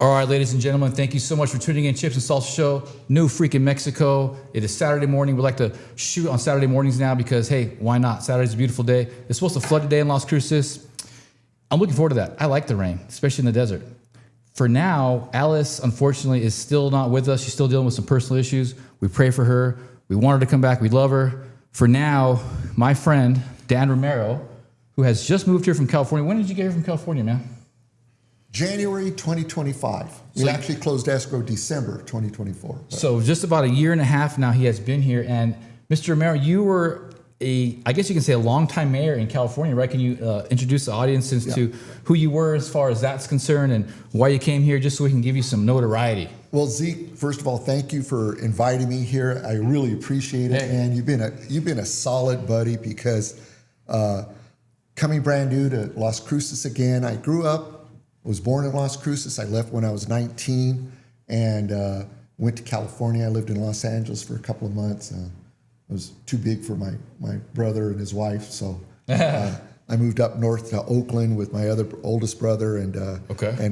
All right, ladies and gentlemen, thank you so much for tuning in. Chips and Salsa Show, new freaking Mexico. It is Saturday morning. We like to shoot on Saturday mornings now because, hey, why not? Saturday's a beautiful day. It's supposed to flood today in Las Cruces. I'm looking forward to that. I like the rain, especially in the desert. For now, Alice, unfortunately, is still not with us. She's still dealing with some personal issues. We pray for her. We want her to come back. We love her. For now, my friend, Dan Romero, who has just moved here from California. When did you get here from California, man? January 2025. We actually closed escrow December 2024. So just about a year and a half now he has been here. And Mr. Romero, you were I guess you can say a longtime mayor in California, right? Can you introduce the audience as to who you were as far as that's concerned and why you came here, just so we can give you some notoriety? Well, Zeke, first of all, thank you for inviting me here. I really appreciate it. And you've been a solid buddy because coming brand new to Las Cruces again, I grew up, was born in Las Cruces. I left when I was 19 and went to California. I lived in Los Angeles for a couple of months. It was too big for my brother and his wife, so I moved up north to Oakland with my other oldest brother and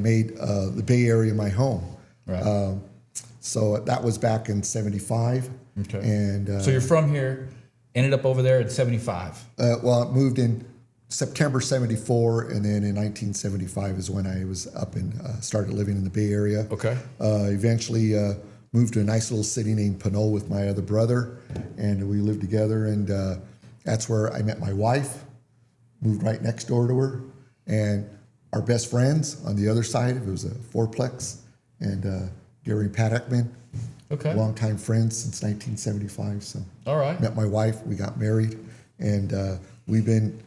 made the Bay Area my home. Right. So that was back in '75. Okay. And so you're from here, ended up over there at '75. Well, I moved in September '74, and then in 1975 is when I was up and started living in the Bay Area. Okay. Eventually moved to a nice little city named Pinole with my other brother, and we lived together, and that's where I met my wife, moved right next door to her, and our best friends on the other side, it was a fourplex, and Gary and Pat Eckman, longtime friends since 1975, so all right. Met my wife, we got married, and we've been,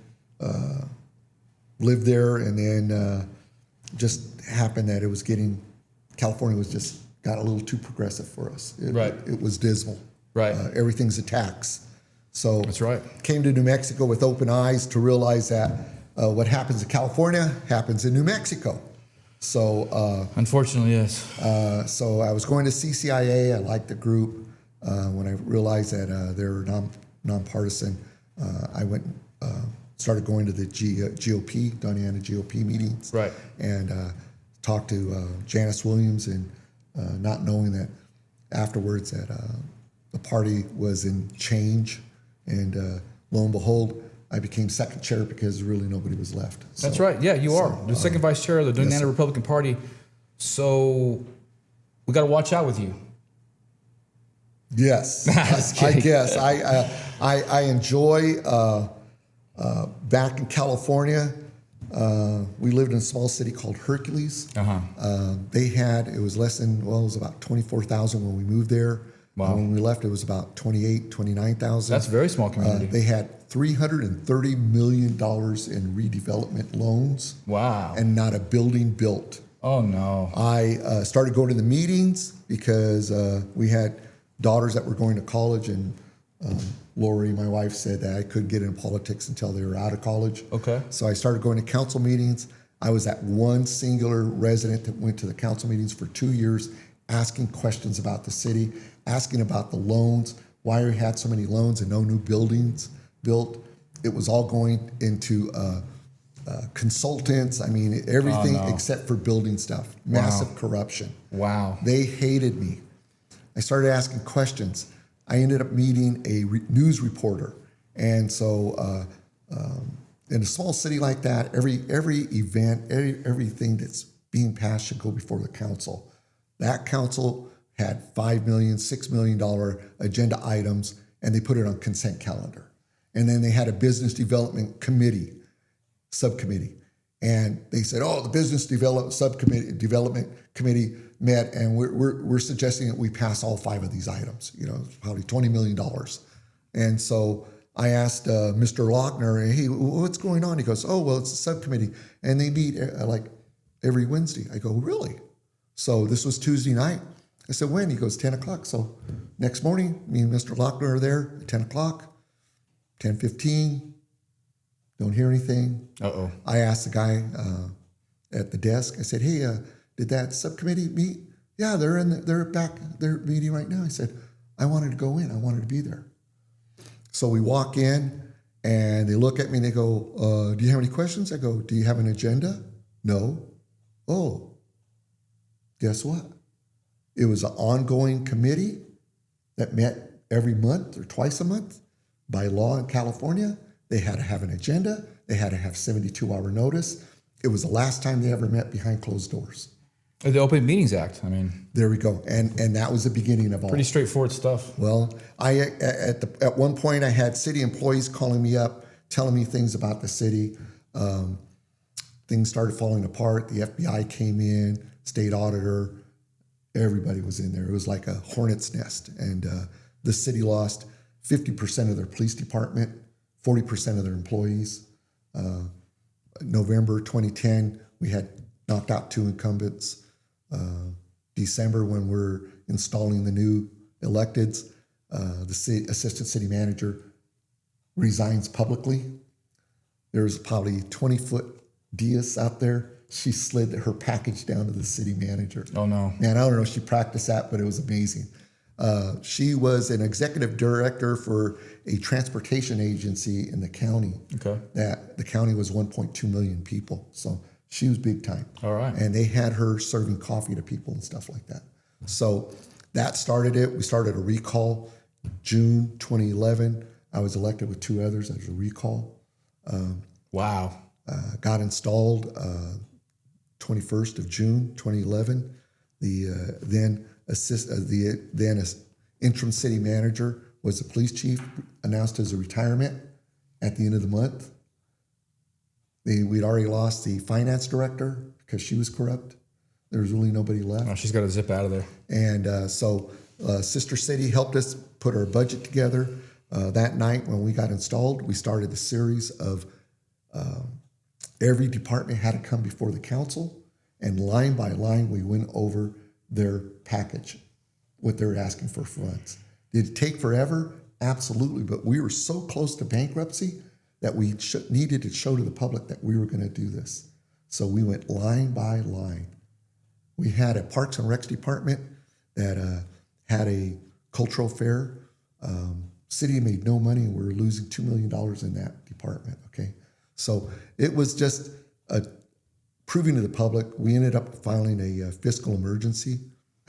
lived there, and then just happened that it was California was just got a little too progressive for us. It was dismal. Right. Everything's a tax. So that's right. Came to New Mexico with open eyes to realize that what happens in California happens in New Mexico. So unfortunately, yes. So I was going to CCIA. I liked the group. When I realized that they were nonpartisan, I went started going to the GOP, Doña Ana GOP meetings. Right. And talked to Janice Williams and not knowing that afterwards that the party was in change, and lo and behold, I became second chair because really nobody was left. So, that's right. Yeah, you are the second vice chair of the Doña Ana Republican Party. So we got to watch out with you. Yes, I guess I enjoy back in California. We lived in a small city called Hercules. It was less than, it was about 24,000 when we moved there. Wow. When we left, it was about 29,000. That's a very small community. They had $330 million in redevelopment loans. Wow. And not a building built. Oh, no. I started going to the meetings because we had daughters that were going to college, and Lori, my wife, said that I couldn't get into politics until they were out of college. Okay. So I started going to council meetings. I was that one singular resident that went to the council meetings for 2 years, asking questions about the city, asking about the loans, why we had so many loans and no new buildings built. It was all going into consultants. I mean, everything except for building stuff. Massive corruption. Wow. They hated me. I started asking questions. I ended up meeting a news reporter. And so in a small city like that, every event, everything that's being passed should go before the council. That council had $5 million, $6 million agenda items, and they put it on consent calendar. And then they had a business development subcommittee. And they said, the business development committee met, and we're suggesting that we pass all 5 of these items, probably $20 million. And so I asked Mr. Lochner, hey, what's going on? He goes, it's a subcommittee. And they meet like every Wednesday. I go, really? So this was Tuesday night. I said, when? He goes, 10 o'clock. So next morning, me and Mr. Lochner are there at 10 o'clock, 10:15. Don't hear anything. Uh-oh. I asked the guy at the desk, I said, hey, did that subcommittee meet? Yeah, they're back, they're meeting right now. I said, I wanted to go in. I wanted to be there. So we walk in, and they look at me, and they go, do you have any questions? I go, do you have an agenda? No. Oh, Guess what? It was an ongoing committee that met every month or twice a month. By law in California, they had to have an agenda. They had to have 72-hour notice. It was the last time they ever met behind closed doors. The Open Meetings Act. I mean, there we go. And that was the beginning of all. Pretty straightforward stuff. Well, at one point I had city employees calling me up, telling me things about the city. Things started falling apart. The FBI came in, state auditor, everybody was in there. It was like a hornet's nest. And the city lost 50% of their police department, 40% of their employees. November 2010, we had knocked out 2 incumbents. December, when we're installing the new electeds, the assistant city manager resigns publicly. There's probably 20-foot dais out there. She slid her package down to the city manager. Oh, no. Man, I don't know if she practiced that, but it was amazing. She was an executive director for a transportation agency in the county. Okay. That the county was 1.2 million people. So she was big time. All right. And they had her serving coffee to people and stuff like that. So that started it. We started a recall June 2011. I was elected with 2 others as a recall. Wow. Got installed 21st of June 2011. The then interim city manager was the police chief, announced his retirement at the end of the month. We'd already lost the finance director because she was corrupt. There was really nobody left. Oh, she's got to zip out of there. And so Sister City helped us put our budget together. That night when we got installed, we started a series of every department had to come before the council, and line by line we went over their package, what they're asking for funds. Did it take forever? Absolutely, but we were so close to bankruptcy that we needed to show to the public that we were going to do this. So we went line by line. We had a Parks and Recs department that had a cultural fair. City made no money, and we were losing $2 million in that department, okay? So it was just proving to the public. We ended up filing a fiscal emergency.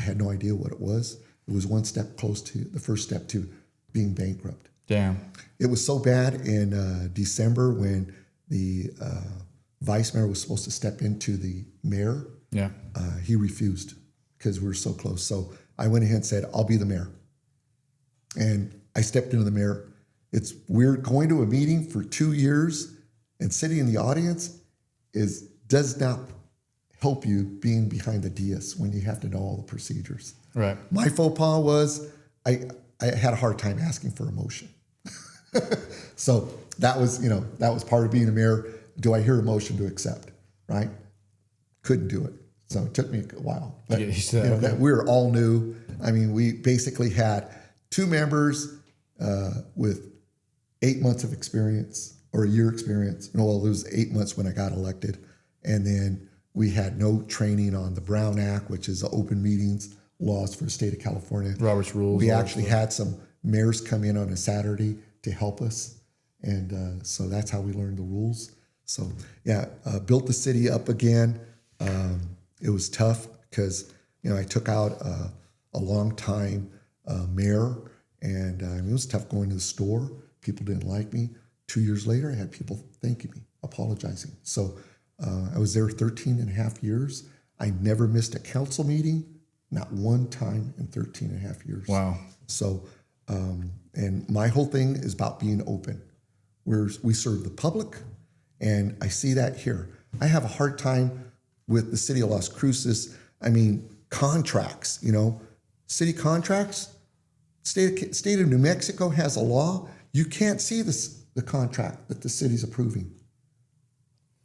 I had no idea what it was. It was one step close to the first step to being bankrupt. Damn. It was so bad in December when the vice mayor was supposed to step into the mayor. Yeah. He refused because we were so close. So I went ahead and said, I'll be the mayor. And I stepped into the mayor. It's weird going to a meeting for 2 years and sitting in the audience does not help you being behind the dais when you have to know all the procedures. Right. My faux pas was I had a hard time asking for a motion. So that was part of being a mayor. Do I hear a motion to accept? Right? Couldn't do it. So it took me a while. But that we were all new. I mean, we basically had 2 members with 8 months of experience or a year experience. Well, it was 8 months when I got elected. And then we had no training on the Brown Act, which is the open meetings laws for the state of California. Robert's rules. We actually had some mayors come in on a Saturday to help us. And so that's how we learned the rules. So yeah, built the city up again. It was tough because, I took out a long time mayor, and it was tough going to the store. People didn't like me. 2 years later, I had people thanking me, apologizing. So I was there 13 and a half years. I never missed a council meeting, not one time in 13 and a half years. Wow. So, and my whole thing is about being open. We serve the public, and I see that here. I have a hard time with the city of Las Cruces. I mean, contracts, city contracts. State of New Mexico has a law. You can't see the contract that the city's approving.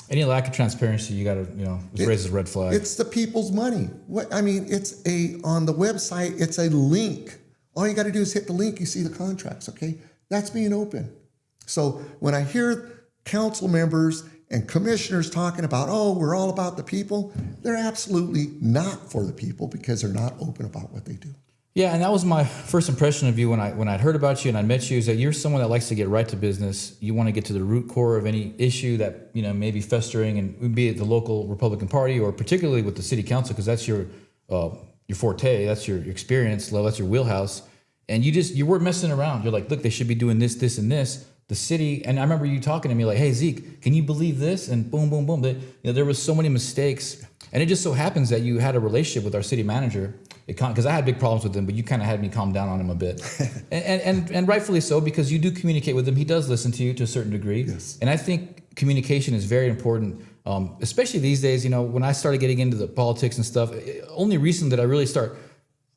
Any lack of transparency, you got to, it raises a red flag. It's the people's money. It's on the website, it's a link. All you got to do is hit the link, you see the contracts, okay? That's being open. So when I hear council members and commissioners talking about, we're all about the people, they're absolutely not for the people because they're not open about what they do. Yeah, and that was my first impression of you when I'd heard about you and I met you, is that you're someone that likes to get right to business. You want to get to the root core of any issue that may be festering, and be it the local Republican Party or particularly with the city council, because that's your your forte, that's your experience level, that's your wheelhouse, and you weren't messing around. You're like, look, they should be doing this, this, and this. The city, and I remember you talking to me like, hey Zeke, can you believe this? And boom, boom, boom. There was so many mistakes, and it just so happens that you had a relationship with our city manager. Because I had big problems with him, but you kind of had me calm down on him a bit, and rightfully so, because you do communicate with him. He does listen to you to a certain degree, Yes. And I think communication is very important, especially these days. When I started getting into the politics and stuff, only recently did I really start.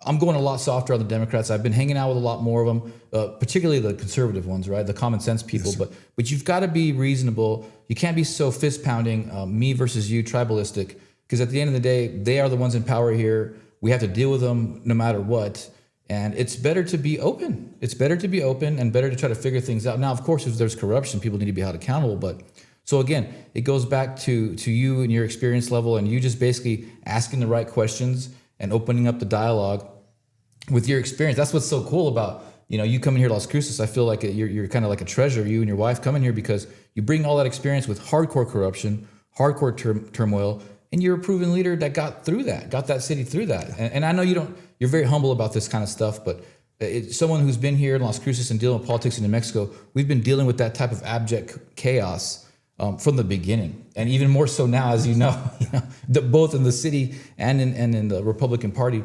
I'm going a lot softer on the Democrats. I've been hanging out with a lot more of them, particularly the conservative ones, right? The common sense people. Yes, but you've got to be reasonable. You can't be so fist pounding, me versus you, tribalistic. Because at the end of the day, they are the ones in power here. We have to deal with them no matter what. And it's better to be open. It's better to be open and better to try to figure things out. Now, of course, if there's corruption, people need to be held accountable. But so again, it goes back to you and your experience level, and you just basically asking the right questions and opening up the dialogue with your experience. That's what's so cool about, you coming here to Las Cruces. I feel like you're kind of like a treasure, you and your wife coming here, because you bring all that experience with hardcore corruption, hardcore turmoil, and you're a proven leader that got that city through that. And I know you're very humble about this kind of stuff, but someone who's been here in Las Cruces and dealing with politics in New Mexico, we've been dealing with that type of abject chaos from the beginning, and even more so now, as you know, both in the city and in the Republican Party.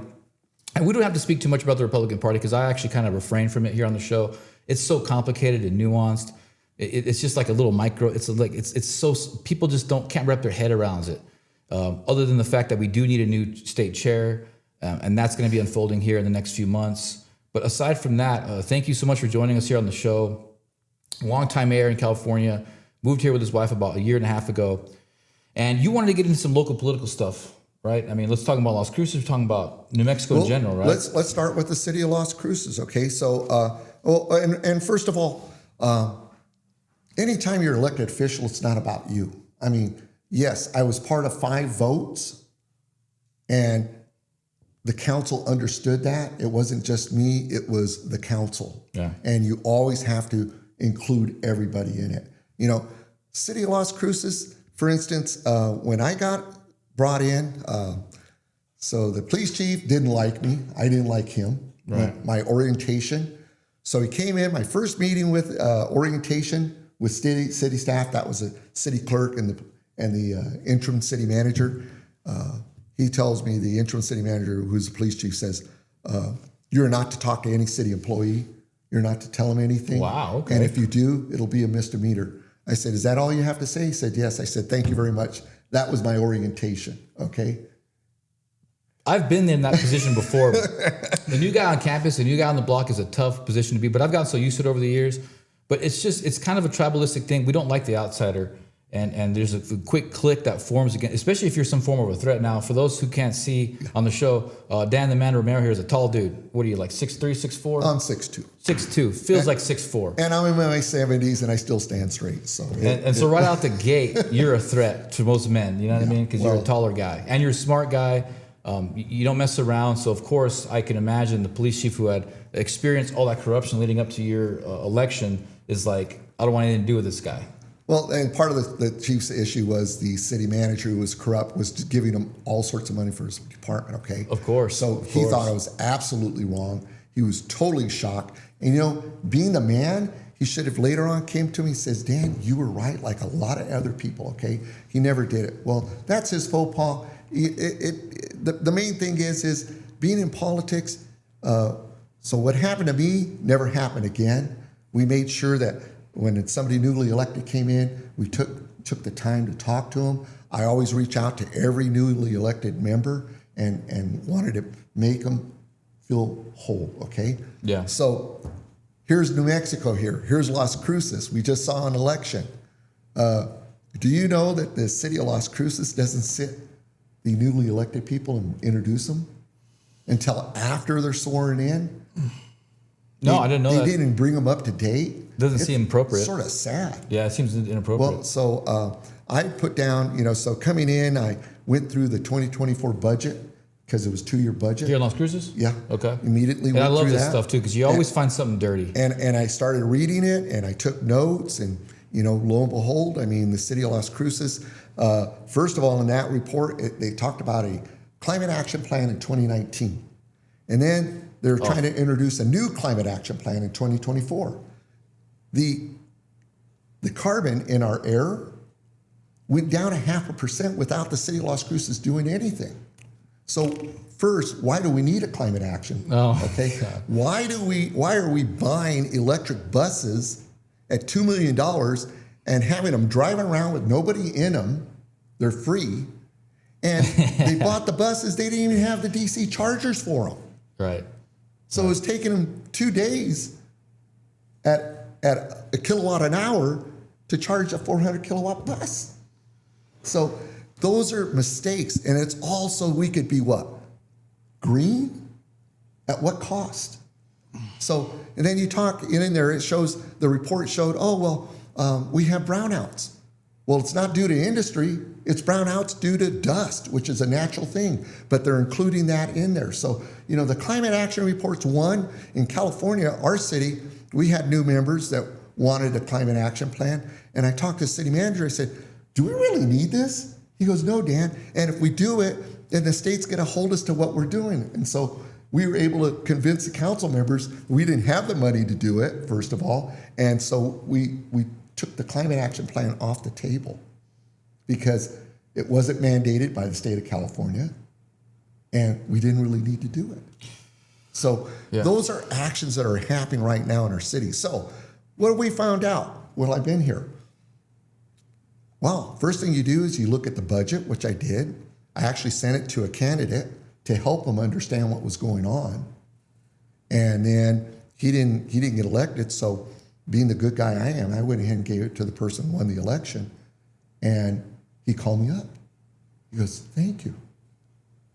And we don't have to speak too much about the Republican Party, because I actually kind of refrain from it here on the show. It's so complicated and nuanced. It's just like a little micro. It's so people just can't wrap their head around it. Other than the fact that we do need a new state chair, and that's going to be unfolding here in the next few months. But aside from that, thank you so much for joining us here on the show. Longtime mayor in California, moved here with his wife about a year and a half ago, and you wanted to get into some local political stuff. Right. I mean, let's talk about Las Cruces. We're talking about New Mexico in general, right? Let's start with the city of Las Cruces. Okay. So, and first of all, anytime you're an elected official, it's not about you. I mean, yes, I was part of 5 votes, and the council understood that. It wasn't just me, it was the council. Yeah. And you always have to include everybody in it. City of Las Cruces, for instance, when I got brought in, so the police chief didn't like me. I didn't like him, right. my orientation. So he came in, my first meeting with orientation with city staff. That was a city clerk and the interim city manager. He tells me, the interim city manager, who's the police chief, says, you're not to talk to any city employee. You're not to tell them anything. Wow, okay. And if you do, it'll be a misdemeanor. I said, is that all you have to say? He said, yes. I said, thank you very much. That was my orientation, okay? I've been in that position before. The new guy on campus, the new guy on the block is a tough position to be, but I've gotten so used to it over the years. But it's kind of a tribalistic thing. We don't like the outsider. And there's a quick click that forms again, especially if you're some form of a threat. Now, for those who can't see on the show, Dan the Man Romero here is a tall dude. What are you, like 6'3", 6'4"? I'm 6'2". 6'2", feels like 6'4". And I'm in my 70s and I still stand straight. So so right out the gate, you're a threat to most men. You know what I mean? Because you're a taller guy and you're a smart guy. You don't mess around. So of course, I can imagine the police chief who had experienced all that corruption leading up to your election is like, I don't want anything to do with this guy. Well, and part of the chief's issue was the city manager, who was corrupt, was giving him all sorts of money for his department, okay? Of course. So he thought it was absolutely wrong. He was totally shocked. And being the man, he should have later on came to me and says, Dan, you were right, like a lot of other people, okay? He never did it. Well, that's his faux pas. The main thing is being in politics, so what happened to me never happened again. We made sure that when somebody newly elected came in, we took the time to talk to them. I always reach out to every newly elected member and wanted to make them feel whole, okay? Yeah. So here's New Mexico here. Here's Las Cruces. We just saw an election. Do you know that the city of Las Cruces doesn't sit the newly elected people and introduce them until after they're sworn in? No, I didn't know that. They didn't bring them up to date. Doesn't seem appropriate. Sort of sad. Yeah, it seems inappropriate. Well, so I put down, so coming in, I went through the 2024 budget because it was 2-year budget. Here in Las Cruces? Yeah. Okay. Immediately And went I love through this that. stuff too, because you always find something dirty. And I started reading it, and I took notes, and lo and behold, the city of Las Cruces. First of all, in that report, they talked about a climate action plan in 2019. And then they're trying to introduce a new climate action plan in 2024. The carbon in our air went down 0.5% without the city of Las Cruces doing anything. So first, why do we need a climate action? Okay. God. Why are we buying electric buses at $2 million and having them driving around with nobody in them? They're free. And they bought the buses, they didn't even have the DC chargers for them. Right. So it was taking them 2 days at a kilowatt an hour to charge a 400 kilowatt bus. So those are mistakes. And it's also, we could be what? Green? At what cost? So, and then you talk, and in there it shows, the report showed, we have brownouts. Well, it's not due to industry, it's brownouts due to dust, which is a natural thing, but they're including that in there. So, the climate action report's one. In California, our city, we had new members that wanted a climate action plan. And I talked to the city manager, I said, do we really need this? He goes, no, Dan. And if we do it, then the state's gonna hold us to what we're doing. And so we were able to convince the council members we didn't have the money to do it, first of all. And so we took the climate action plan off the table because it wasn't mandated by the state of California and we didn't really need to do it. So those are actions that are happening right now in our city. So what have we found out? Well, I've been here. Well, first thing you do is you look at the budget, which I did. I actually sent it to a candidate to help him understand what was going on. And then he didn't get elected, so being the good guy I am, I went ahead and gave it to the person who won the election. And he called me up. He goes, thank you.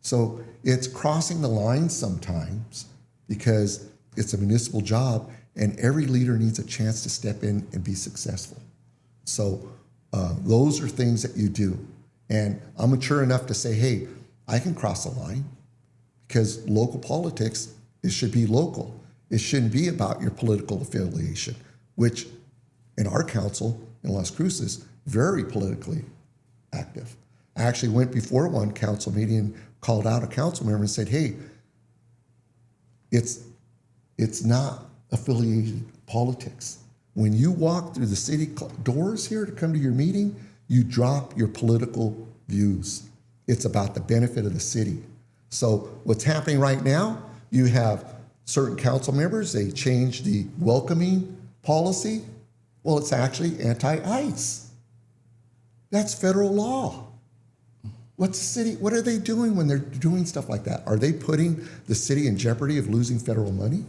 So it's crossing the line sometimes because it's a municipal job and every leader needs a chance to step in and be successful. So those are things that you do. And I'm mature enough to say, hey, I can cross the line because local politics, it should be local. It shouldn't be about your political affiliation, which in our council in Las Cruces, very politically active. I actually went before one council meeting and called out a council member and said, hey, it's not affiliated politics. When you walk through the city doors here to come to your meeting, you drop your political views. It's about the benefit of the city. So what's happening right now, you have certain council members, they changed the welcoming policy. Well, it's actually anti-ICE. That's federal law. What are they doing when they're doing stuff like that? Are they putting the city in jeopardy of losing federal money?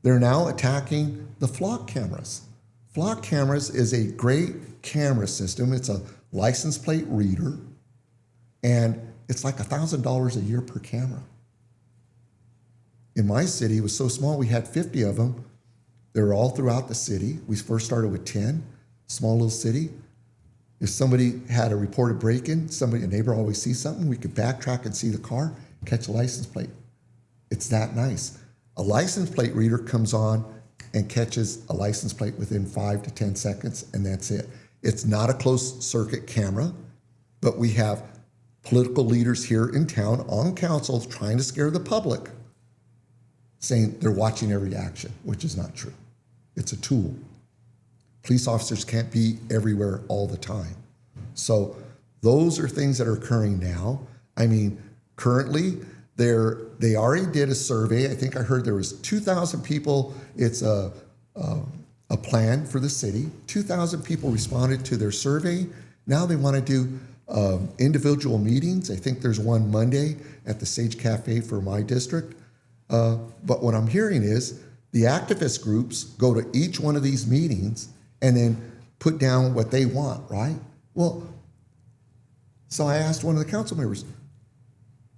They're now attacking the flock cameras. Flock cameras is a great camera system. It's a license plate reader, and it's like $1,000 a year per camera. In my city, it was so small, we had 50 of them. They were all throughout the city. We first started with 10, small little city. If somebody had a reported break-in, a neighbor always sees something, we could backtrack and see the car, catch a license plate. It's that nice. A license plate reader comes on and catches a license plate within 5 to 10 seconds, and that's it. It's not a closed circuit camera, but we have political leaders here in town on council trying to scare the public, saying they're watching every action, which is not true. It's a tool. Police officers can't be everywhere all the time. So those are things that are occurring now. I mean, currently, they already did a survey. I think I heard there was 2,000 people. It's a plan for the city. 2,000 people responded to their survey. Now they want to do individual meetings. I think there's one Monday at the Sage Cafe for my district. But what I'm hearing is the activist groups go to each one of these meetings and then put down what they want, right? Well, so I asked one of the council members,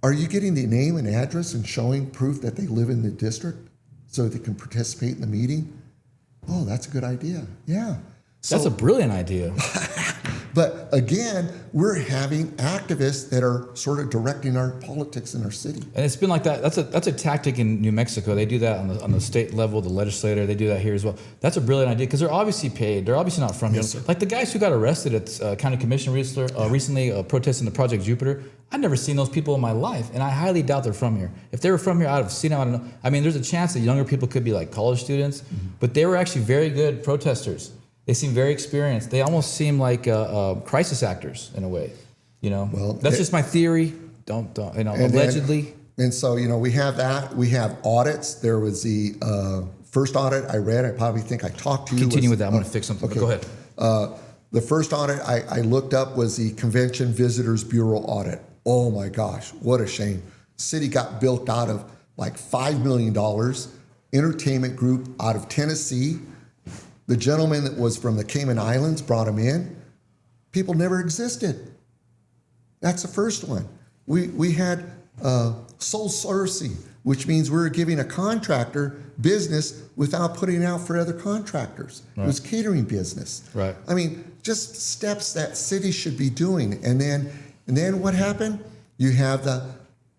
are you getting the name and address and showing proof that they live in the district so they can participate in the meeting? Oh, that's a good idea. Yeah. So, that's a brilliant idea. But again, we're having activists that are sort of directing our politics in our city. And it's been like that. That's a tactic in New Mexico. They do that on the state level, the legislator. They do that here as well. That's a brilliant idea because they're obviously paid. They're obviously not from here. Yes, sir. Like the guys who got arrested at county commission recently protesting the Project Jupiter. I've never seen those people in my life, and I highly doubt they're from here. If they were from here, I'd have seen them. I don't know. I mean, there's a chance that younger people could be like college students, but they were actually very good protesters. They seem very experienced. They almost seem like crisis actors in a way. You know, Well, that's just my theory. Don't you know? Allegedly. And so, you know, we have that. We have audits. There was the first audit I read. I probably think I talked to you. Continue with that. I'm going to fix something. Okay. Go ahead. The first audit I looked up was the Convention Visitors Bureau audit. Oh my gosh, what a shame. City got built out of like $5 million. Entertainment group out of Tennessee. The gentleman that was from the Cayman Islands brought him in. People never existed. That's the first one. We had sole sourcing, which means we were giving a contractor business without putting it out for other contractors. Right. It was catering business. Right. I mean, just steps that cities should be doing. And then what happened? You have the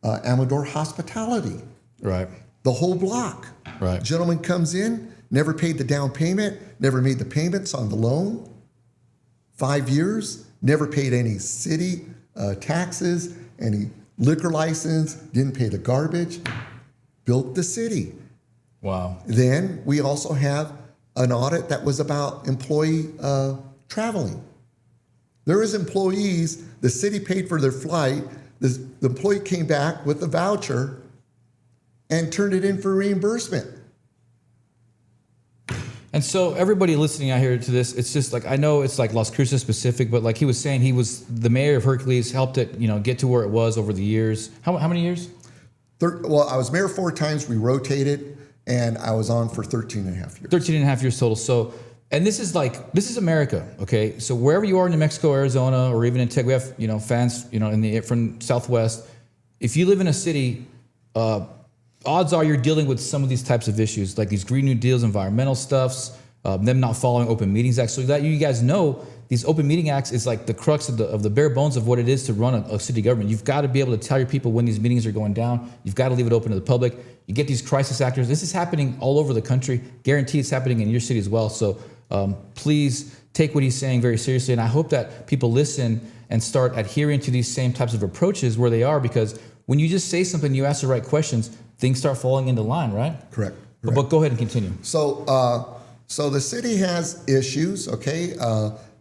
Amador Hospitality. Right. The whole block. Right. Gentleman comes in, never paid the down payment, never made the payments on the loan. 5 years, never paid any city taxes, any liquor license, didn't pay the garbage, built the city. Wow. Then we also have an audit that was about employee traveling. There was employees, the city paid for their flight, the employee came back with a voucher and turned it in for reimbursement. And so everybody listening out here to this, it's just like, I know it's like Las Cruces specific, but like he was saying, he was the mayor of Hercules, helped it, you know, get to where it was over the years. How many years? Well, I was mayor 4 times, we rotated, and I was on for 13 and a half years. 13 and a half years total. So, and this is America, okay? So wherever you are in New Mexico, Arizona, or even in Texas, we have, you know, fans, you know, from Southwest. If you live in a city, odds are you're dealing with some of these types of issues, like these Green New Deals, environmental stuffs, them not following Open Meetings Act. So that you guys know, these Open Meeting Acts is like the crux of the bare bones of what it is to run a city government. You've got to be able to tell your people when these meetings are going down. You've got to leave it open to the public. You get these crisis actors. This is happening all over the country. Guarantee it's happening in your city as well. So please take what he's saying very seriously. And I hope that people listen and start adhering to these same types of approaches where they are, because when you just say something, you ask the right questions, things start falling into line, right? Correct. But go ahead and continue. So the city has issues, okay?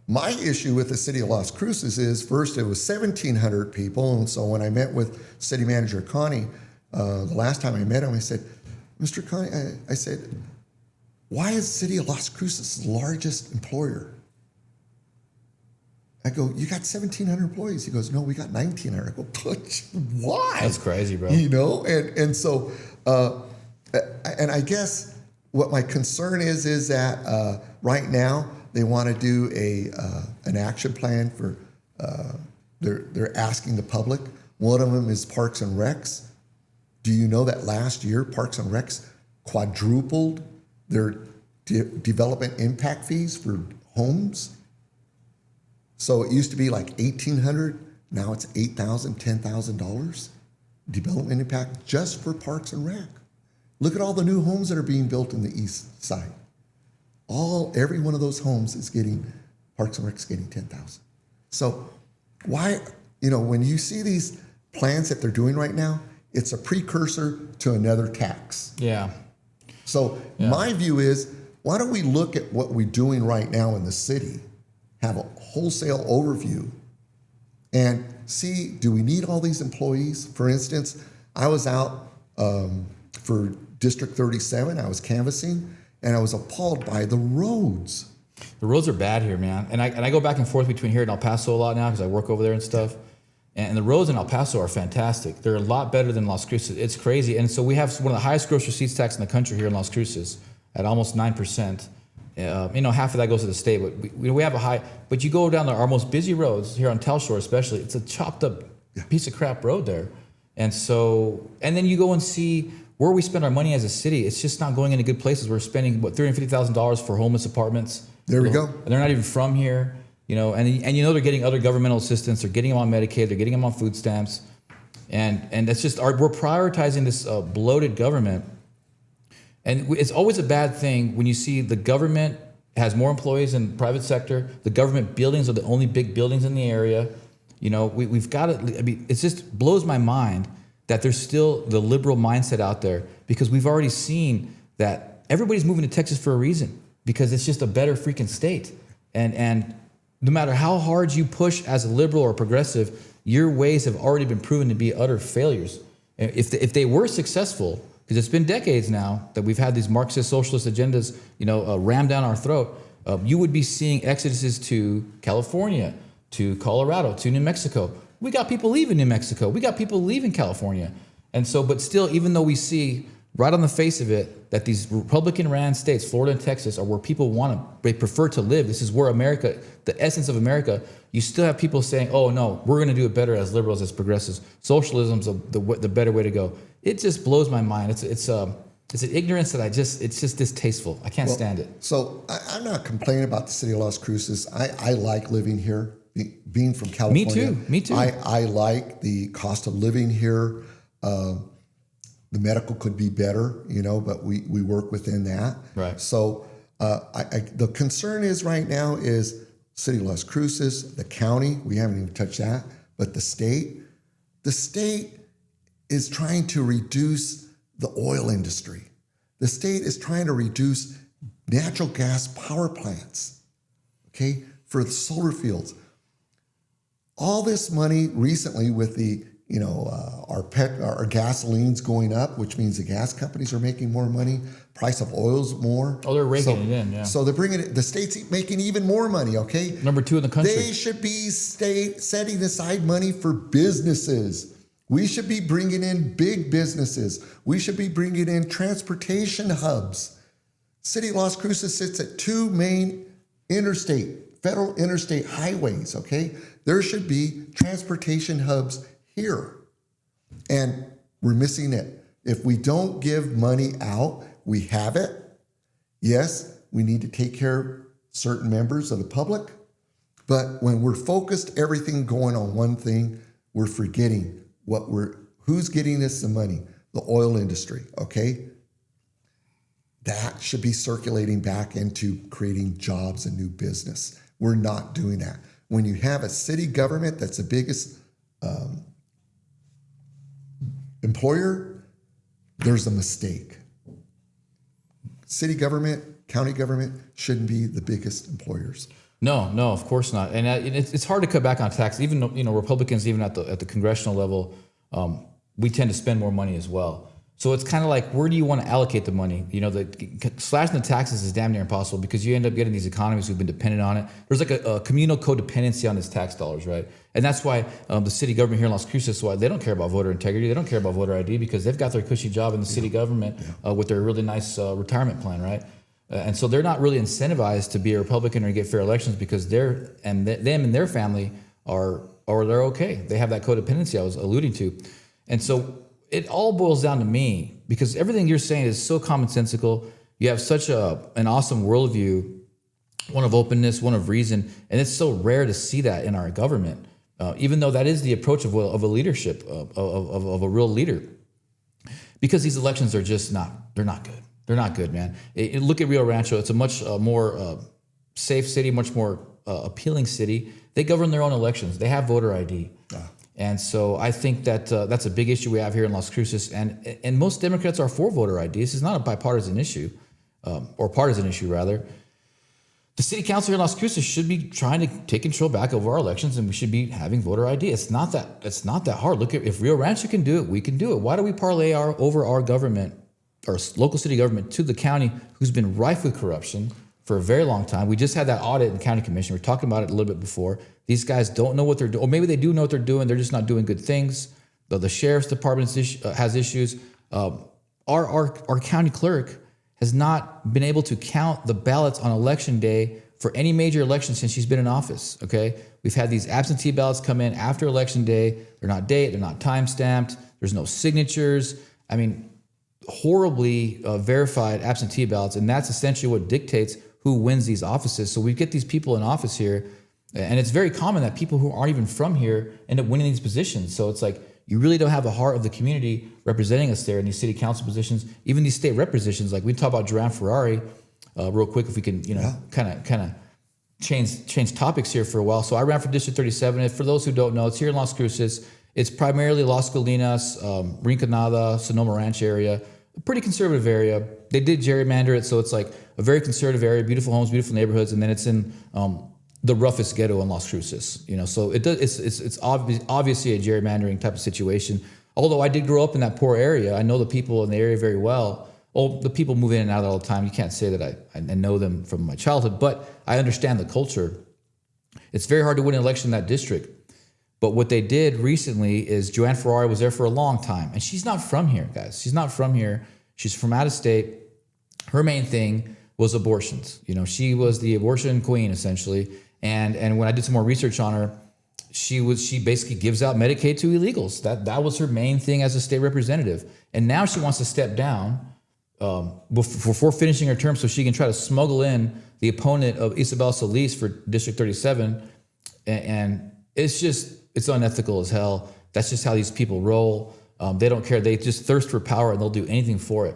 My issue with the city of Las Cruces is, first, it was 1,700 people. And so when I met with city manager Connie, the last time I met him, I said, Mr. Connie, I said, why is the city of Las Cruces the largest employer? I go, you got 1,700 employees. He goes, no, we got 1,900. I go, why? That's crazy, bro. You know, and so, and I guess what my concern is that right now they want to do an action plan for, they're asking the public. One of them is Parks and Recs. Do you know that last year Parks and Recs quadrupled their development impact fees for homes? So it used to be like $1,800. Now it's $8,000, $10,000 development impact just for Parks and Rec. Look at all the new homes that are being built in the east side. Every one of those homes is getting, Parks and Rec's getting $10,000. So why, you know, when you see these plans that they're doing right now, it's a precursor to another tax. Yeah. So my view is, why don't we look at what we're doing right now in the city, have a wholesale overview, and see, do we need all these employees? For instance, I was out for District 37, I was canvassing, and I was appalled by the roads. The roads are bad here, man. And I go back and forth between here and El Paso a lot now because I work over there and stuff. And the roads in El Paso are fantastic. They're a lot better than Las Cruces. It's crazy. And so we have one of the highest gross receipts tax in the country here in Las Cruces at almost 9%. You know, half of that goes to the state, but we have a high. But you go down our most busy roads here on Tell Shore, especially. It's a chopped up piece of crap road there, and then you go and see where we spend our money as a city. It's just not going into good places. We're spending $350,000 for homeless apartments. There we go. And they're not even from here. and they're getting other governmental assistance. They're getting them on Medicaid. They're getting them on food stamps. And that's just we're prioritizing this bloated government. And it's always a bad thing when you see the government has more employees than the private sector. The government buildings are the only big buildings in the area. We've got to, it just blows my mind that there's still the liberal mindset out there, because we've already seen that everybody's moving to Texas for a reason, because it's just a better freaking state. And no matter how hard you push as a liberal or progressive, your ways have already been proven to be utter failures. If they were successful, because it's been decades now that we've had these Marxist socialist agendas, rammed down our throat, you would be seeing exoduses to California, to Colorado, to New Mexico. We got people leaving New Mexico. We got people leaving California. And so, but still, even though we see right on the face of it that these Republican-ran states, Florida and Texas, are where people they prefer to live. This is where America, the essence of America, you still have people saying, oh no, we're going to do it better as liberals, as progressives. Socialism's the better way to go. It just blows my mind. It's an ignorance that it's just distasteful. I can't stand it. So I'm not complaining about the city of Las Cruces. I like living here, being from California. Me too. I like the cost of living here. The medical could be better, but we work within that. Right. So the concern is right now is city of Las Cruces, the county. We haven't even touched that, but the state. The state is trying to reduce the oil industry. The state is trying to reduce natural gas power plants, okay, for the solar fields. All this money recently with the, our gasoline's going up, which means the gas companies are making more money. Price of oil's more. Oh, they're raking it in, yeah. So they're bringing it. The state's making even more money. Okay, number 2 in the country. They should be setting aside money for businesses. We should be bringing in big businesses. We should be bringing in transportation hubs. City of Las Cruces sits at 2 main federal interstate highways, okay? There should be transportation hubs here. And we're missing it. If we don't give money out, we have it. Yes, we need to take care of certain members of the public. But when we're focused, everything going on one thing, we're forgetting who's getting us the money? The oil industry, okay? That should be circulating back into creating jobs and new business. We're not doing that. When you have a city government that's the biggest employer, there's a mistake. City government, county government shouldn't be the biggest employers. No, of course not. And it's hard to cut back on tax. Even Republicans, even at the congressional level, we tend to spend more money as well. So it's kind of like, where do you want to allocate the money? Slashing the taxes is damn near impossible, because you end up getting these economies who've been dependent on it. There's like a communal codependency on these tax dollars, right? And that's why the city government here in Las Cruces, why they don't care about voter integrity. They don't care about voter ID, because they've got their cushy job in the city government with their really nice retirement plan, right? And so they're not really incentivized to be a Republican or get fair elections, because them and their family they're okay. They have that codependency I was alluding to. And so it all boils down to me, because everything you're saying is so commonsensical. You have such an awesome worldview, one of openness, one of reason, and it's so rare to see that in our government, even though that is the approach of a leadership, of a real leader. Because these elections are just they're not good. They're not good, man. Look at Rio Rancho. It's a much more safe city, much more appealing city. They govern their own elections. They have voter ID. And so I think that that's a big issue we have here in Las Cruces. And most Democrats are for voter ID. This is not a bipartisan issue, or partisan issue, rather. The city council here in Las Cruces should be trying to take control back over our elections, and we should be having voter ID. It's not that hard. Look, if Rio Rancho can do it, we can do it. Why do we parlay over our government, our local city government, to the county, who's been rife with corruption for a very long time? We just had that audit in county commission. We were talking about it a little bit before. These guys don't know what they're doing, or maybe they do know what they're doing. They're just not doing good things. The sheriff's department has issues. Our county clerk has not been able to count the ballots on election day for any major election since she's been in office. Okay, we've had these absentee ballots come in after election day. They're not dated. They're not time stamped. There's no signatures. I mean, horribly verified absentee ballots, and that's essentially what dictates who wins these offices. So we get these people in office here, And it's very common that people who aren't even from here end up winning these positions. So it's like, you really don't have the heart of the community representing us there in these city council positions, even these state rep positions. Like we talk about Joanne Ferrari, real quick, if we can, kind of change topics here for a while. So I ran for District 37. And for those who don't know, it's here in Las Cruces. It's primarily Las Colinas, Rinconada, Sonoma Ranch area, a pretty conservative area. They did gerrymander it, so it's like a very conservative area, beautiful homes, beautiful neighborhoods, and then it's in the roughest ghetto in Las Cruces. So it's obviously a gerrymandering type of situation. Although I did grow up in that poor area, I know the people in the area very well. Well, the people move in and out all the time. You can't say that I know them from my childhood, but I understand the culture. It's very hard to win an election in that district. But what they did recently is Joanne Ferrari was there for a long time. And she's not from here, guys. She's not from here. She's from out of state. Her main thing was abortions. She was the abortion queen, essentially. And when I did some more research on her, she basically gives out Medicaid to illegals. That was her main thing as a state representative. And now she wants to step down before finishing her term so she can try to smuggle in the opponent of Isabel Solis for District 37. And it's unethical as hell. That's just how these people roll. They don't care. They just thirst for power and they'll do anything for it.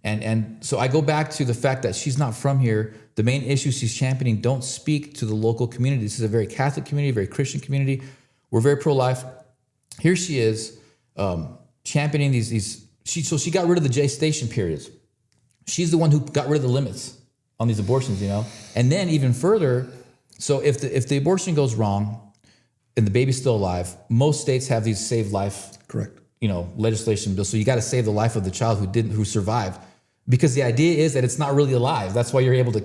And so I go back to the fact that she's not from here. The main issues she's championing don't speak to the local community. This is a very Catholic community, a very Christian community. We're very pro-life. Here she is championing these. She got rid of the gestation periods. She's the one who got rid of the limits on these abortions, And then even further, so if the abortion goes wrong and the baby's still alive, most states have these save life, correct, legislation bills. So you got to save the life of the child who survived, because the idea is that it's not really alive. That's why you're able to,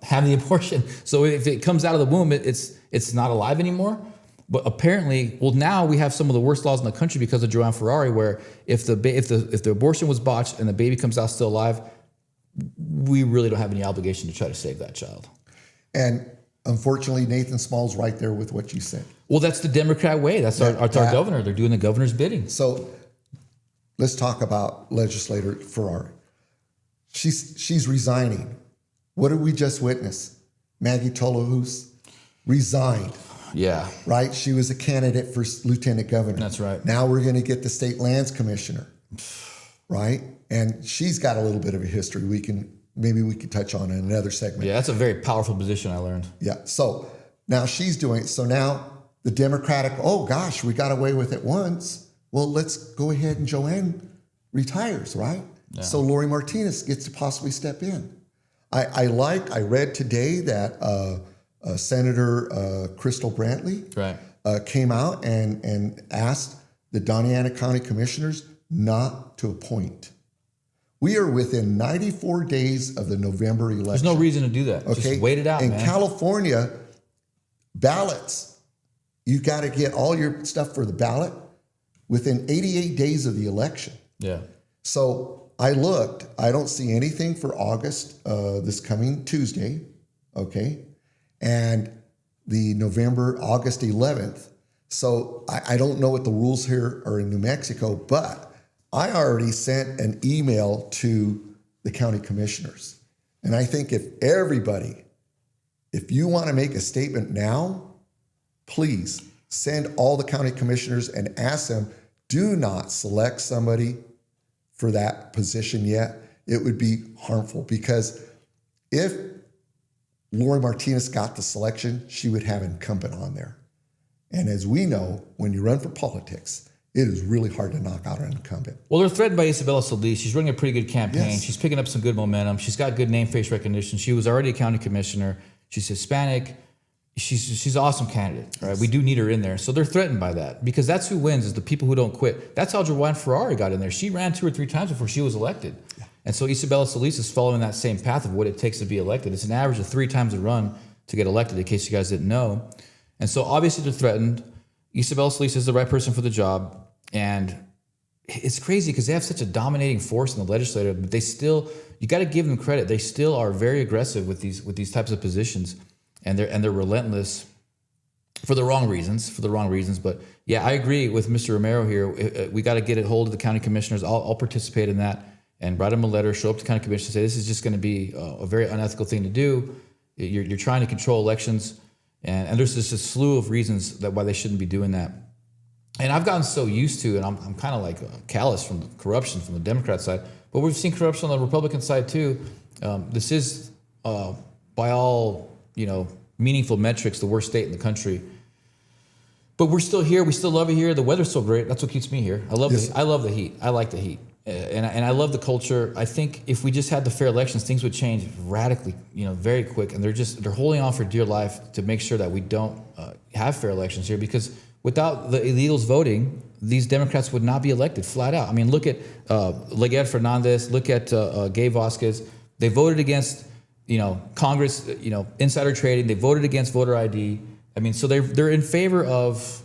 have the abortion. So if it comes out of the womb, it's not alive anymore. But apparently, now we have some of the worst laws in the country because of Joanne Ferrari, where if the abortion was botched and the baby comes out still alive, we really don't have any obligation to try to save that child. And unfortunately, Nathan Small's right there with what you said. Well, that's the Democrat way. That's our governor. They're doing the governor's bidding. So let's talk about legislator Ferrari. She's resigning. What did we just witness? Maggie Tolahus resigned. Yeah. Right? She was a candidate for lieutenant governor. That's right. Now we're going to get the state lands commissioner. Right? And she's got a little bit of a history maybe we could touch on in another segment. Yeah, that's a very powerful position, I learned. Yeah. So now she's doing it. So now the Democratic, oh gosh, we got away with it once. Well, let's go ahead and Joanne retires, right? Yeah. So Lori Martinez gets to possibly step in. I read today that Senator Crystal Brantley came out and asked the Doña Ana County Commissioners not to appoint. We are within 94 days of the November election. There's no reason to do that. Okay? Just wait it out, in man. California, ballots, you got to get all your stuff for the ballot within 88 days of the election. Yeah. So I looked. I don't see anything for August, this coming Tuesday, okay? And the August 11th. So I don't know what the rules here are in New Mexico, but I already sent an email to the county commissioners. And I think if you want to make a statement now, please send all the county commissioners and ask them, do not select somebody for that position yet. It would be harmful, because if Lori Martinez got the selection, she would have an incumbent on there. And as we know, when you run for politics, it is really hard to knock out an incumbent. Well, they're threatened by Isabella Solis. She's running a pretty good campaign. Yes. She's picking up some good momentum. She's got good name, face recognition. She was already a county commissioner. She's Hispanic. She's an awesome candidate, right? Yes. We do need her in there. So they're threatened by that, because that's who wins, is the people who don't quit. That's how Joanne Ferrari got in there. She ran 2 or 3 times before she was elected. Yeah. And so Isabella Solis is following that same path of what it takes to be elected. It's an average of 3 times a run to get elected, in case you guys didn't know. And so obviously they're threatened. Isabella Solis is the right person for the job. And it's crazy because they have such a dominating force in the legislature, but you got to give them credit. They still are very aggressive with these types of positions, and they're relentless for the wrong reasons. But yeah, I agree with Mr. Romero here. We got to get a hold of the county commissioners. I'll participate in that and write them a letter, show up to county commissioners, say this is just going to be a very unethical thing to do. You're trying to control elections, And there's just a slew of reasons that why they shouldn't be doing that. And I've gotten so used to, and I'm kind of like callous from the corruption from the Democrat side, but we've seen corruption on the Republican side too. This is, by all meaningful metrics, the worst state in the country. But we're still here. We still love it here. The weather's so great. That's what keeps me here. I love the heat. I like the heat, and I love the culture. I think if we just had the fair elections, things would change radically, very quick. And they're holding on for dear life to make sure that we don't have fair elections here, because without the illegals voting, these Democrats would not be elected, flat out. I mean, look at Leguer Fernandez, look at Gay Vasquez. They voted against, Congress, insider trading. They voted against voter ID. I mean, so they're in favor of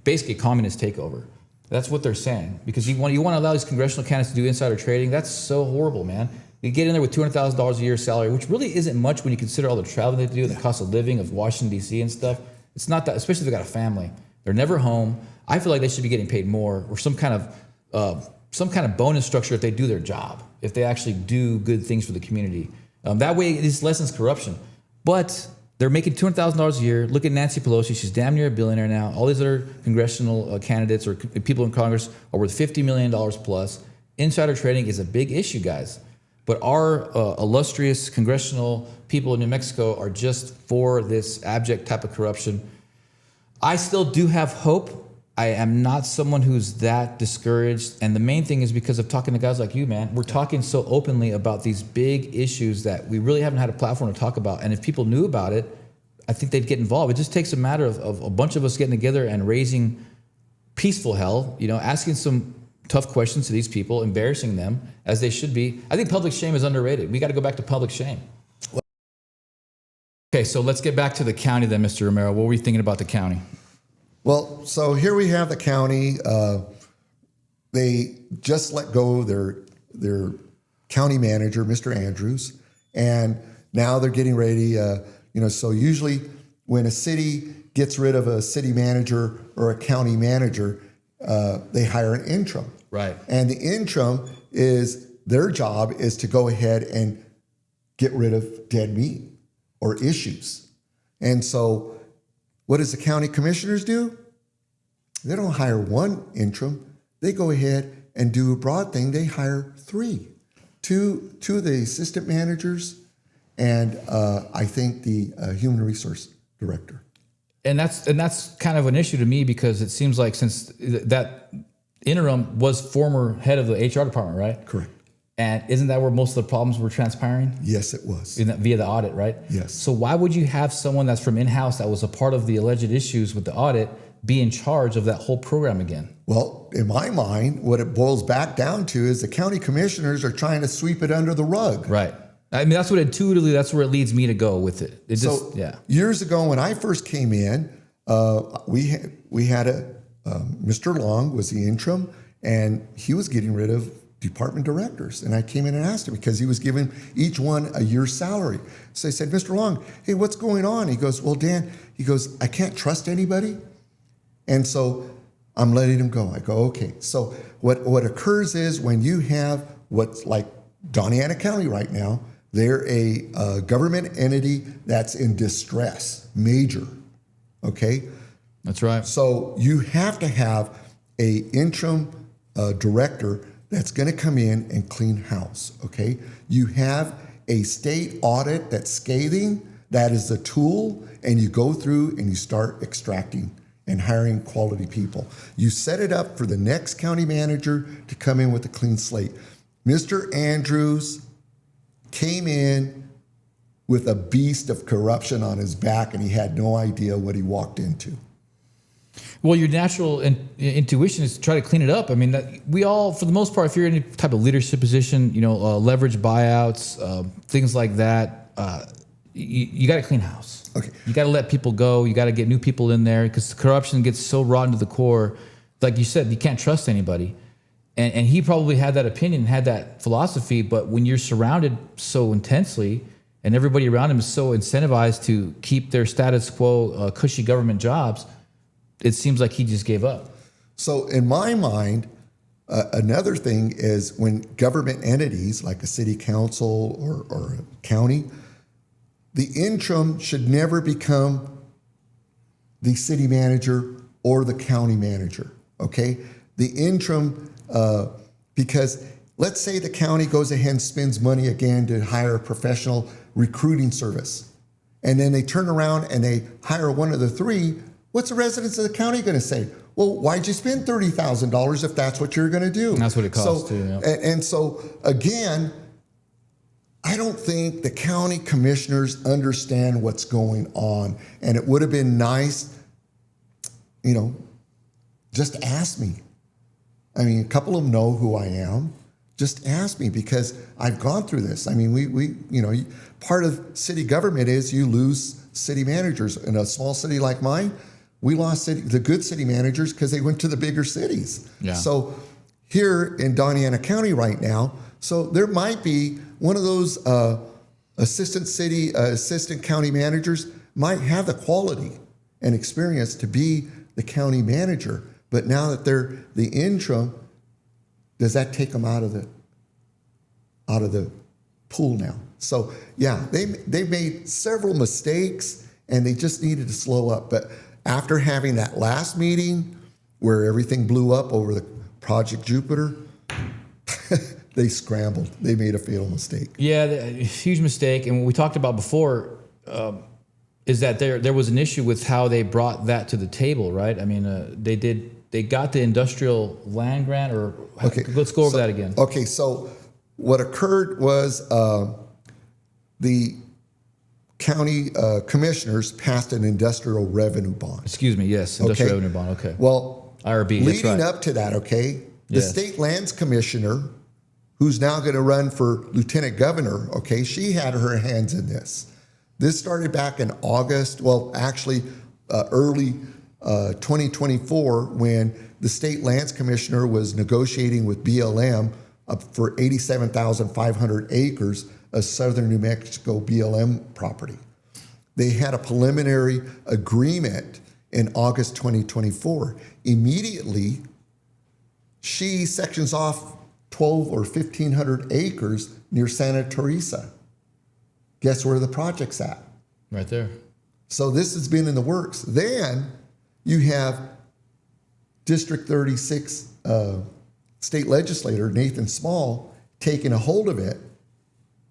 basically communist takeover. That's what they're saying, because you want to allow these congressional candidates to do insider trading. That's so horrible, man. You get in there with $200,000 a year salary, which really isn't much when you consider all the traveling they have to do, the cost of living of Washington, D.C. and stuff. It's not that, especially if they've got a family. They're never home. I feel like they should be getting paid more, or some kind of bonus structure if they do their job, if they actually do good things for the community. That way, this lessens corruption. But they're making $200,000 a year. Look at Nancy Pelosi. She's damn near a billionaire now. All these other congressional candidates or people in Congress are worth $50 million plus. Insider trading is a big issue, guys. But our illustrious congressional people in New Mexico are just for this abject type of corruption. I still do have hope. I am not someone who's that discouraged. And the main thing is because of talking to guys like you, man. We're talking so openly about these big issues that we really haven't had a platform to talk about. And if people knew about it, I think they'd get involved. It just takes a matter of a bunch of us getting together and raising peaceful hell, asking some tough questions to these people, embarrassing them as they should be. I think public shame is underrated. We got to go back to public shame. Okay, so let's get back to the county then, Mr. Romero. What were you thinking about the county? Well, so here we have the county. They just let go their county manager, Mr. Andrews, and now they're getting ready. So usually when a city gets rid of a city manager or a county manager, they hire an interim. Right. And the interim their job is to go ahead and get rid of dead meat or issues. And so what does the county commissioners do? They don't hire one interim. They go ahead and do a broad thing. They hire two of the assistant managers, and I think the human resource director. And that's kind of an issue to me, because it seems like since that interim was former head of the HR department, right? Correct. And isn't that where most of the problems were transpiring? Yes, it was. Via the audit, right? Yes. So why would you have someone that's from in-house that was a part of the alleged issues with the audit be in charge of that whole program again? Well, in my mind, what it boils back down to is the county commissioners are trying to sweep it under the rug. Right. I mean, that's where it leads me to go with it. Years ago when I first came in, we had Mr. Long was the interim, and he was getting rid of department directors. And I came in and asked him, because he was giving each one a year's salary. So I said, Mr. Long, hey, what's going on? He goes, well, Dan, I can't trust anybody. And so I'm letting him go. I go, okay. So what occurs is when you have what's like Doña Ana County right now, they're a government entity that's in distress, major, okay? That's right. So you have to have a interim director that's going to come in and clean house, okay? You have a state audit that's scathing. That is the tool, and you go through and you start extracting and hiring quality people. You set it up for the next county manager to come in with a clean slate. Mr. Andrews came in with a beast of corruption on his back, and he had no idea what he walked into. Well, your natural intuition is to try to clean it up. I mean, we all, for the most part, if you're in any type of leadership position, leverage buyouts, things like that, you got to clean house. Okay. You got to let people go. You got to get new people in there, because corruption gets so rotten to the core. Like you said, you can't trust anybody. And he probably had that opinion, had that philosophy. But when you're surrounded so intensely, and everybody around him is so incentivized to keep their status quo, cushy government jobs, it seems like he just gave up. So in my mind, another thing is when government entities like a city council or a county, the interim should never become the city manager or the county manager, okay? The interim, because let's say the county goes ahead and spends money again to hire a professional recruiting service, and then they turn around and they hire one of the three. What's the residents of the county going to say? Well, why'd you spend $30,000 if that's what you're going to do? And that's what it costs too. Yeah. And so again, I don't think the county commissioners understand what's going on. And it would have been nice, just ask me. I mean, a couple of them know who I am. Just ask me, because I've gone through this. I mean, we part of city government is you lose city managers. In a small city like mine, we lost the good city managers because they went to the bigger cities. Yeah. So here in Doña Ana County right now, so there might be one of those assistant county managers might have the quality and experience to be the county manager. But now that they're the interim, does that take them out of the pool now? So yeah, they made several mistakes and they just needed to slow up. But after having that last meeting where everything blew up over the Project Jupiter, they scrambled. They made a fatal mistake. Yeah, a huge mistake. And what we talked about before is that there was an issue with how they brought that to the table, right? I mean, they got the industrial land grant, or okay, let's go over that again. Okay, so what occurred was the county commissioners passed an industrial revenue bond. Excuse me, yes, industrial revenue bond, okay. Well, IRB, leading that's right. up to that, okay, the Yes. state lands commissioner, who's now going to run for lieutenant governor, okay, she had her hands in this. This started back in August, well, actually early 2024, when the state lands commissioner was negotiating with BLM for 87,500 acres of southern New Mexico BLM property. They had a preliminary agreement in August 2024. Immediately, she sections off 12 or 1,500 acres near Santa Teresa. Guess where the project's at? Right there. So this has been in the works. Then you have District 36 state legislator Nathan Small taking a hold of it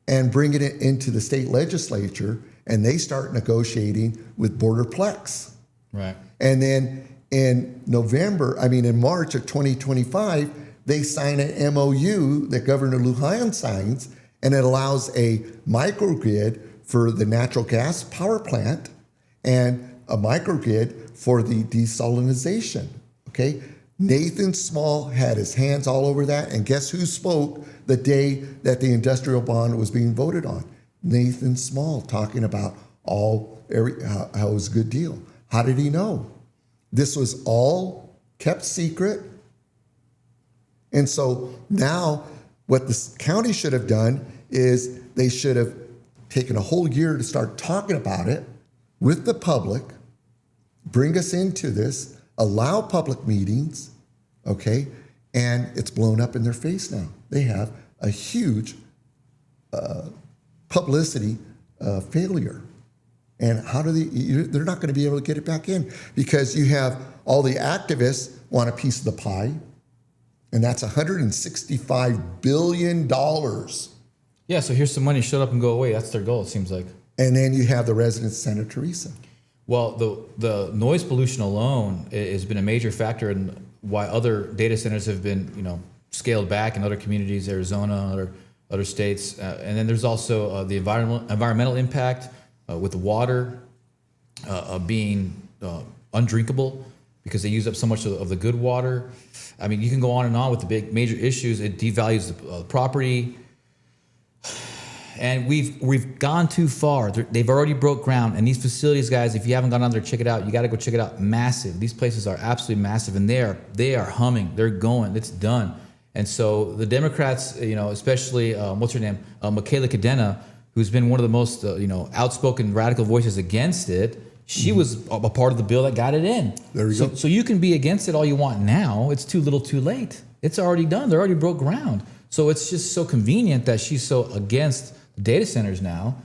and bringing it into the state legislature, and they start negotiating with Borderplex. Right. And then in March of 2025, they sign an MOU that Governor Lujan signs, and it allows a microgrid for the natural gas power plant and a microgrid for the desalinization, okay? Nathan Small had his hands all over that, and guess who spoke the day that the industrial bond was being voted on? Nathan Small, talking about how it was a good deal. How did he know? This was all kept secret. And so now what the county should have done is they should have taken a whole year to start talking about it with the public, bring us into this, allow public meetings, okay? And it's blown up in their face now. They have a huge publicity failure. And how do they're not going to be able to get it back in, because you have all the activists want a piece of the pie, and that's $165 billion. Yeah, so here's some money, shut up and go away. That's their goal, it seems like. And then you have the residents of Santa Teresa. Well, the noise pollution alone has been a major factor in why other data centers have been, scaled back in other communities, Arizona, other states. And then there's also the environmental impact with the water being undrinkable because they use up so much of the good water. I mean, you can go on and on with the big major issues. It devalues the property. And we've gone too far. They've already broke ground. And these facilities, guys, if you haven't gone on there, check it out. You got to go check it out. Massive. These places are absolutely massive, and they are humming. They're going. It's done. And so the Democrats, especially what's her name, Michaela Cadena, who's been one of the most outspoken radical voices against it. She was a part of the bill that got it in. There you go. So you can be against it all you want now. It's too little, too late. It's already done. They already broke ground. So it's just so convenient that she's so against data centers now.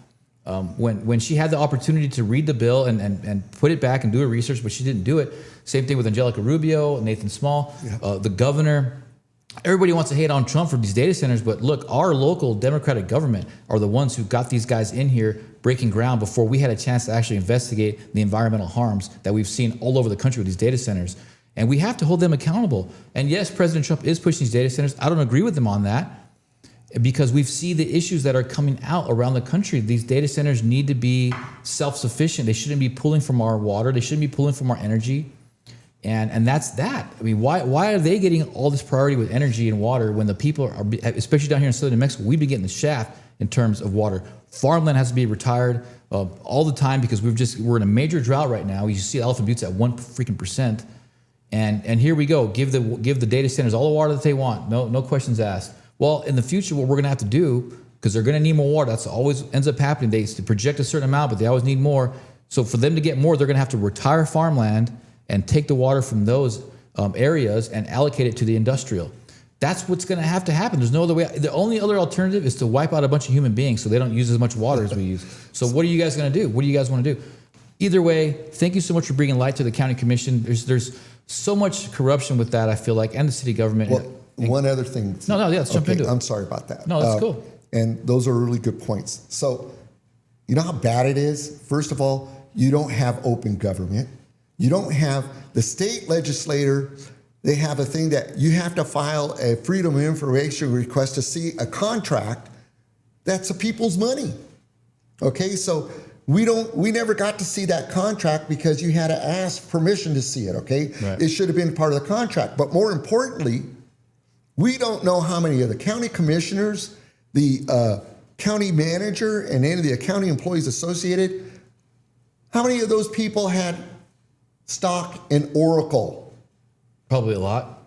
When she had the opportunity to read the bill and put it back and do her research, but she didn't do it. Same thing with Angelica Rubio, Nathan Small, the governor. Everybody wants to hate on Trump for these data centers, but look, our local Democratic government are the ones who got these guys in here breaking ground before we had a chance to actually investigate the environmental harms that we've seen all over the country with these data centers. And we have to hold them accountable. And yes, President Trump is pushing these data centers. I don't agree with him on that because we see the issues that are coming out around the country. These data centers need to be self-sufficient. They shouldn't be pulling from our water. They shouldn't be pulling from our energy. And that's that. I mean, why are they getting all this priority with energy and water when the people are, especially down here in southern New Mexico, we've been getting the shaft in terms of water. Farmland has to be retired all the time because we're in a major drought right now. You see Elephant Butte's at 1% and here we go. Give the data centers all the water that they want. No questions asked. Well, in the future, what we're going to have to do, because they're going to need more water. That's always ends up happening. They project a certain amount, but they always need more. So for them to get more, they're going to have to retire farmland and take the water from those areas and allocate it to the industrial. That's what's going to happen. There's no other way. The only other alternative is to wipe out a bunch of human beings so they don't use as much water as we use. So what are you guys going to do? What do you guys want to do? Either way, thank you so much for bringing light to the county commission. There's so much corruption with that, I feel like, and the city government. Well, one other thing. No, let's jump into it. I'm sorry about that. No, that's cool. And those are really good points. So, you know how bad it is? First of all, you don't have open government. You don't have the state legislator. They have a thing that you have to file a freedom of information request to see a contract that's the people's money. Okay, so we never got to see that contract because you had to ask permission to see it, okay? Right. It should have been part of the contract. But more importantly, we don't know how many of the county commissioners, the county manager, and any of the county employees associated, how many of those people had stock in Oracle? Probably a lot.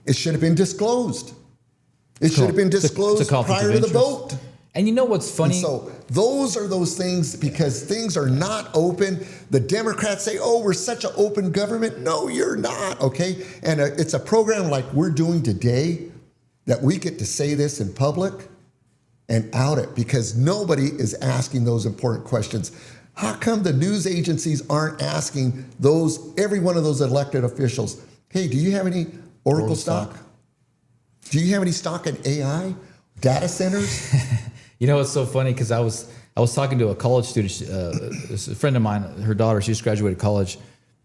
It should have been disclosed. It should have been disclosed prior to the vote. And you know what's funny? And so those are those things, because things are not open. The Democrats say, oh, we're such an open government. No, you're not, okay? And it's a program like we're doing today that we get to say this in public and out it because nobody is asking those important questions. How come the news agencies aren't asking every one of those elected officials, hey, do you have any Oracle stock? Do you have any stock in AI, data centers? You know, it's so funny because I was talking to a college student, a friend of mine, her daughter, she just graduated college,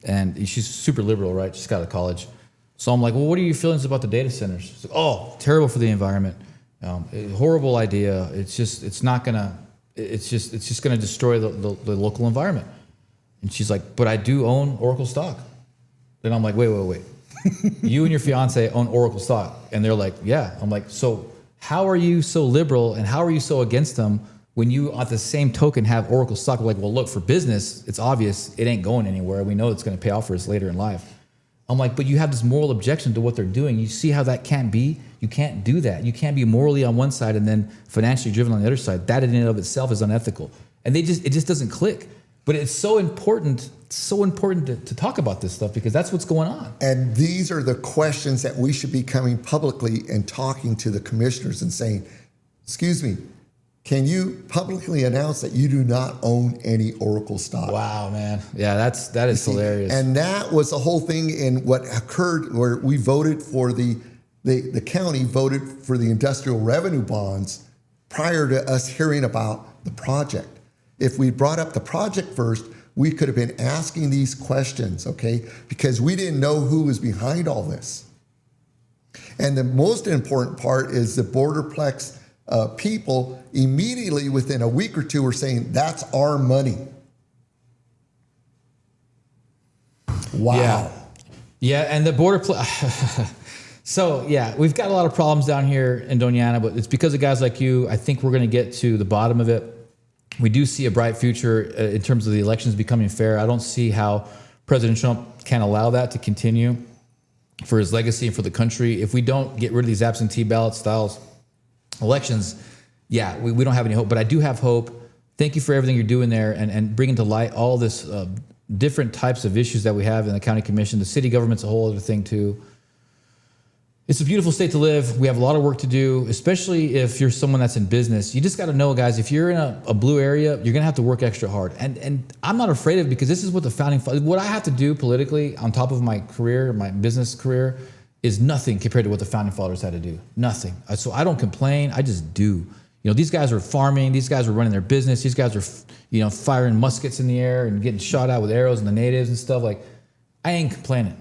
and she's super liberal, right? She's got out of college. So I'm like, well, what are your feelings about the data centers? She's like, oh, terrible for the environment. Horrible idea. It's just gonna destroy the local environment. And she's like, but I do own Oracle stock. Then I'm like, wait. You and your fiance own Oracle stock. And they're like, yeah. I'm like, so how are you so liberal and how are you so against them when you, at the same token, have Oracle stock? Like, well, look, for business, it's obvious it ain't going anywhere. We know it's going to pay off for us later in life. I'm like, but you have this moral objection to what they're doing. You see how that can't be? You can't do that. You can't be morally on one side and then financially driven on the other side. That in and of itself is unethical. And it just doesn't click. But it's so important to talk about this stuff because that's what's going on. And these are the questions that we should be coming publicly and talking to the commissioners and saying, excuse me, can you publicly announce that you do not own any Oracle stock? Wow, man. Yeah, that is hilarious. And that was the whole thing in what occurred where we voted for the county voted for the industrial revenue bonds prior to us hearing about the project. If we brought up the project first, we could have been asking these questions, okay? Because we didn't know who was behind all this. And the most important part is the Borderplex people immediately within a week or two were saying, that's our money. Wow. Yeah, and the so yeah, we've got a lot of problems down here in Doña Ana, but it's because of guys like you. I think we're going to get to the bottom of it. We do see a bright future in terms of the elections becoming fair. I don't see how President Trump can allow that to continue for his legacy and for the country. If we don't get rid of these absentee ballot styles elections, yeah, we don't have any hope. But I do have hope. Thank you for everything you're doing there and bringing to light all this different types of issues that we have in the county commission. The city government's a whole other thing too. It's a beautiful state to live. We have a lot of work to do, especially if you're someone that's in business. You just got to know, guys, if you're in a blue area, you're going to have to work extra hard. And I'm not afraid of it because this is what what I have to do politically on top of my career, my business career, is nothing compared to what the founding fathers had to do. Nothing. So I don't complain. I just do. These guys are farming. These guys are running their business. These guys are, firing muskets in the air and getting shot out with arrows and the natives and stuff. Like, I ain't complaining.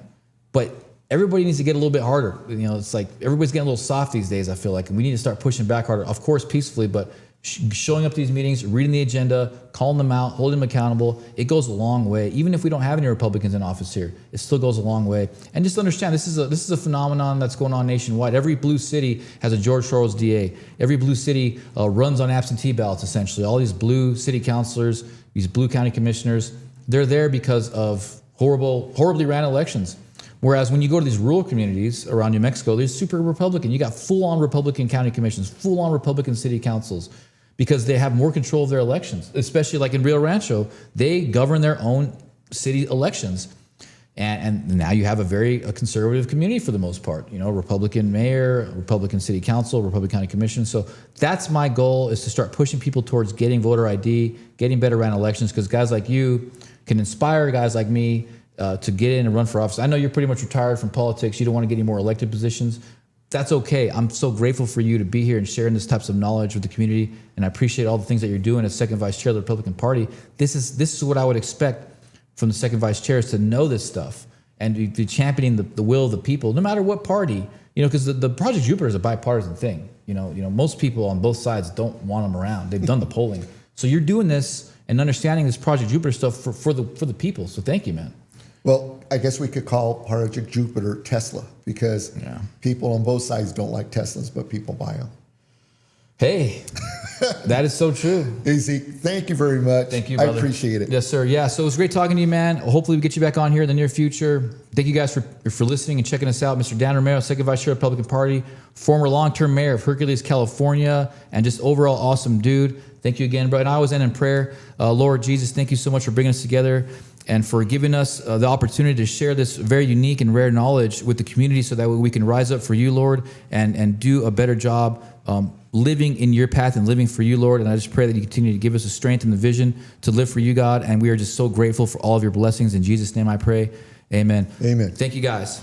But everybody needs to get a little bit harder. It's like everybody's getting a little soft these days, I feel like. And we need to start pushing back harder, of course, peacefully, but showing up to these meetings, reading the agenda, calling them out, holding them accountable. It goes a long way. Even if we don't have any Republicans in office here, it still goes a long way. And just understand, this is a phenomenon that's going on nationwide. Every blue city has a George Soros DA. Every blue city runs on absentee ballots, essentially. All these blue city councilors, these blue county commissioners, they're there because of horribly ran elections. Whereas when you go to these rural communities around New Mexico, they're super Republican. You got full-on Republican county commissions, full-on Republican city councils, because they have more control of their elections. Especially like in Rio Rancho, they govern their own city elections. And now you have a conservative community for the most part. Republican mayor, Republican city council, Republican county commission. So that's my goal, is to start pushing people towards getting voter ID, getting better around elections, because guys like you can inspire guys like me to get in and run for office. I know you're pretty much retired from politics. You don't want to get any more elected positions. That's okay. I'm so grateful for you to be here and sharing this types of knowledge with the community. And I appreciate all the things that you're doing as second vice chair of the Republican Party. This is what I would expect from the second vice chair, is to know this stuff and be championing the will of the people, no matter what party. Because the Project Jupiter is a bipartisan thing. Most people on both sides don't want them around. They've done the polling. So you're doing this and understanding this Project Jupiter stuff for the people. So thank you, man. Well, I guess we could call Project Jupiter Tesla, because people on both sides don't like Teslas, but people buy them. Hey, that is so true. Easy. Thank you very much. Thank you, brother. I appreciate it. Yes, sir. Yeah, so it was great talking to you, man. Hopefully we get you back on here in the near future. Thank you guys for listening and checking us out. Mr. Dan Romero, second vice chair of the Republican Party, former long-term mayor of Hercules, California, and just overall awesome dude. Thank you again, bro. And I always end in prayer. Lord Jesus, thank you so much for bringing us together and for giving us the opportunity to share this very unique and rare knowledge with the community, so that way we can rise up for you, Lord, and do a better job living in your path and living for you, Lord. And I just pray that you continue to give us the strength and the vision to live for you, God. And we are just so grateful for all of your blessings. In Jesus' name I pray. Amen. Amen. Thank you, guys.